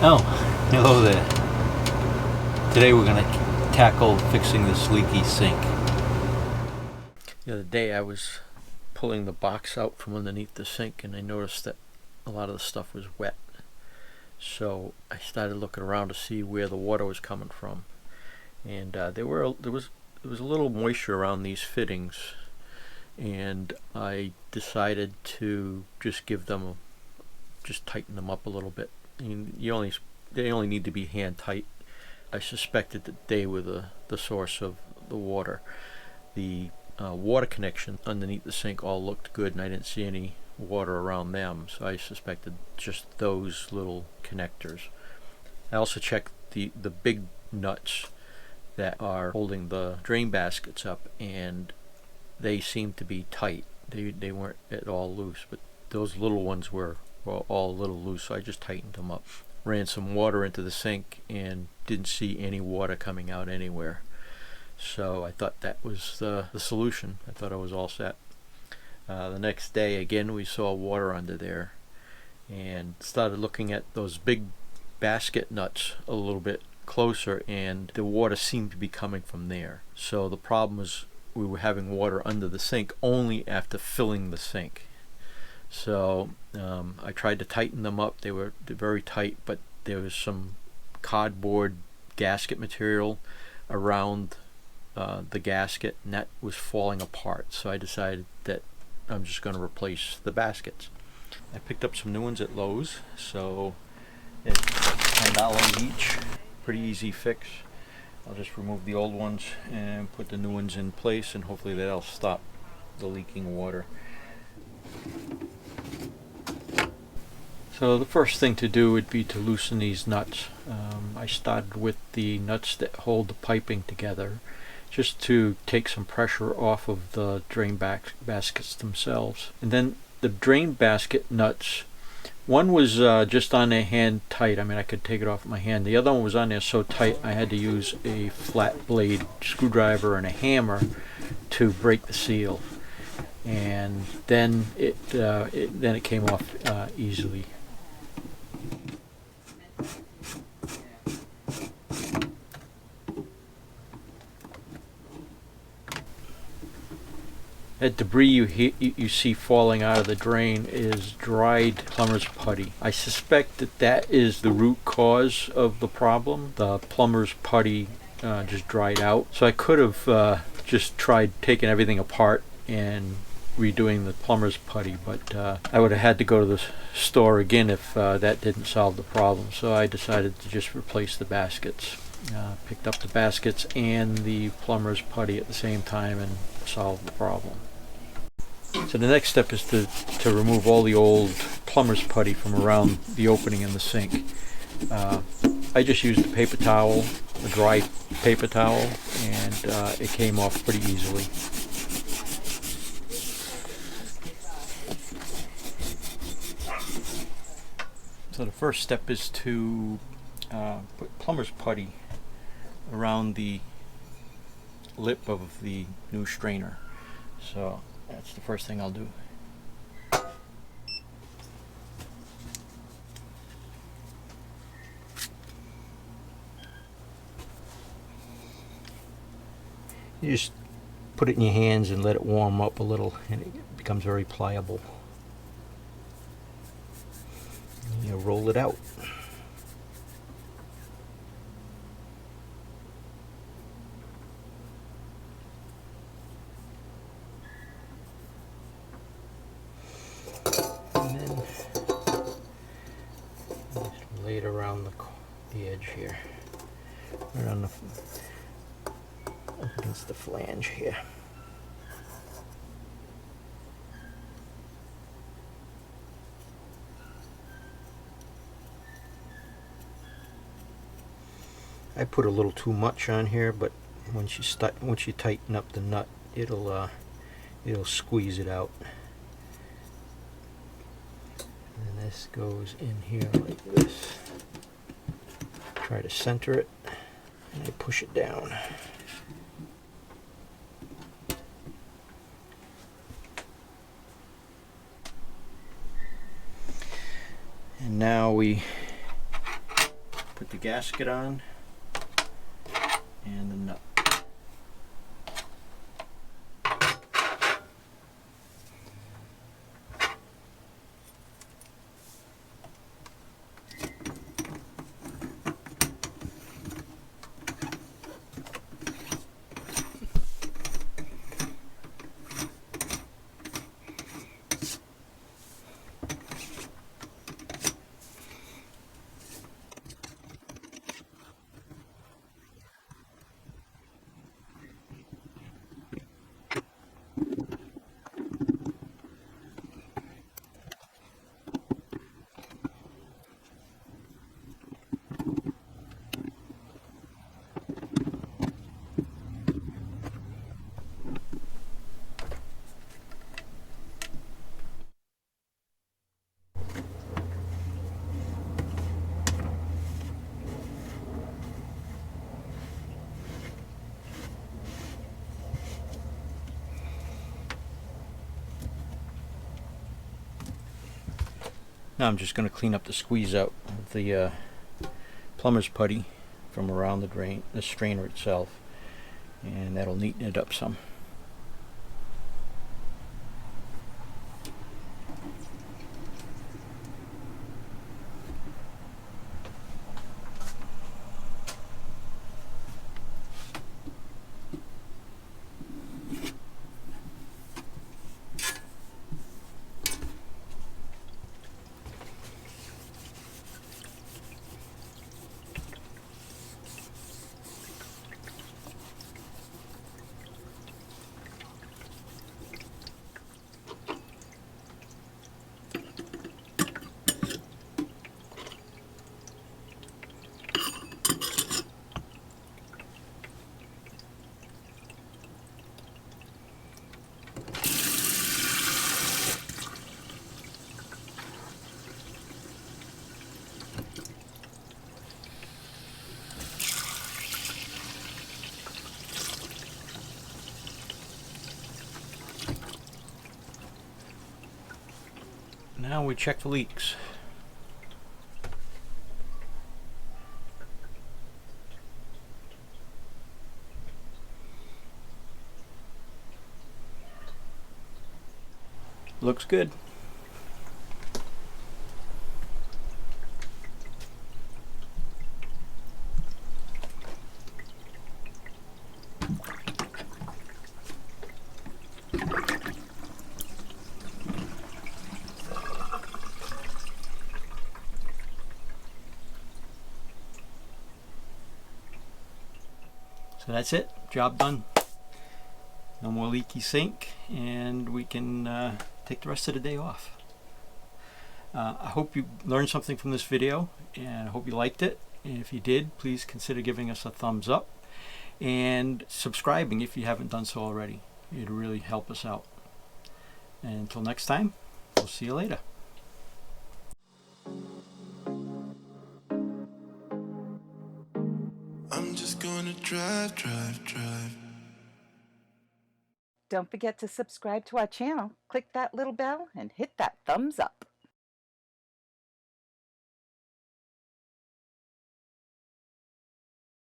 Oh, hello there. Today we're going to tackle fixing this leaky sink. The other day I was pulling the box out from underneath the sink and I noticed that a lot of the stuff was wet. So I started looking around to see where the water was coming from. And there was a little moisture around these fittings. And I decided to just tighten them up a little bit. I mean, they only need to be hand tight. I suspected that they were the source of the water. The water connection underneath the sink all looked good, and I didn't see any water around them, so I suspected just those little connectors. I also checked the big nuts that are holding the drain baskets up, and they seemed to be tight. They weren't at all loose, but those little ones were all a little loose, so I just tightened them up. Ran some water into the sink and didn't see any water coming out anywhere. So I thought that was the solution. I thought I was all set. The next day again we saw water under there and started looking at those big basket nuts a little bit closer, and the water seemed to be coming from there. So the problem was we were having water under the sink only after filling the sink. So I tried to tighten them up. They're very tight, but there was some cardboard gasket material around the gasket, and that was falling apart. So I decided that I'm just going to replace the baskets. I picked up some new ones at Lowe's, so it's $10 each. Pretty easy fix. I'll just remove the old ones and put the new ones in place, and hopefully that'll stop the leaking water. So the first thing to do would be to loosen these nuts. I started with the nuts that hold the piping together, just to take some pressure off of the drain baskets themselves. And then the drain basket nuts, one was just on there hand tight. I mean, I could take it off with my hand. The other one was on there so tight I had to use a flat blade screwdriver and a hammer to break the seal. And then it came off easily. That debris you see falling out of the drain is dried plumber's putty. I suspect that is the root cause of the problem. The plumber's putty just dried out. So I could have just tried taking everything apart and redoing the plumber's putty, but I would have had to go to the store again if that didn't solve the problem. So I decided to just replace the baskets. Picked up the baskets and the plumber's putty at the same time and solved the problem. So the next step is to remove all the old plumber's putty from around the opening in the sink. I just used a paper towel, a dry paper towel, and it came off pretty easily. So the first step is to put plumber's putty around the lip of the new strainer. So that's the first thing I'll do. You just put it in your hands and let it warm up a little, and it becomes very pliable. You roll it out. And then just lay it around the edge here, right on up against the flange here. I put a little too much on here, but once you tighten up the nut, it'll squeeze it out. And this goes in here like this. Try to center it, and I push it down. And now we Put the gasket on and the nut. Now I'm just going to clean up the squeeze out of the plumber's putty from around the drain, the strainer itself, and that'll neaten it up some. Now we check the leaks. Looks good. So that's it, job done. No more leaky sink, and we can take the rest of the day off. I hope you learned something from this video, and I hope you liked it. And if you did, please consider giving us a thumbs up and subscribing if you haven't done so already. It'll really help us out. And until next time, we'll see you later. I'm just gonna drive. Don't forget to subscribe to our channel, click that little bell, and hit that thumbs up.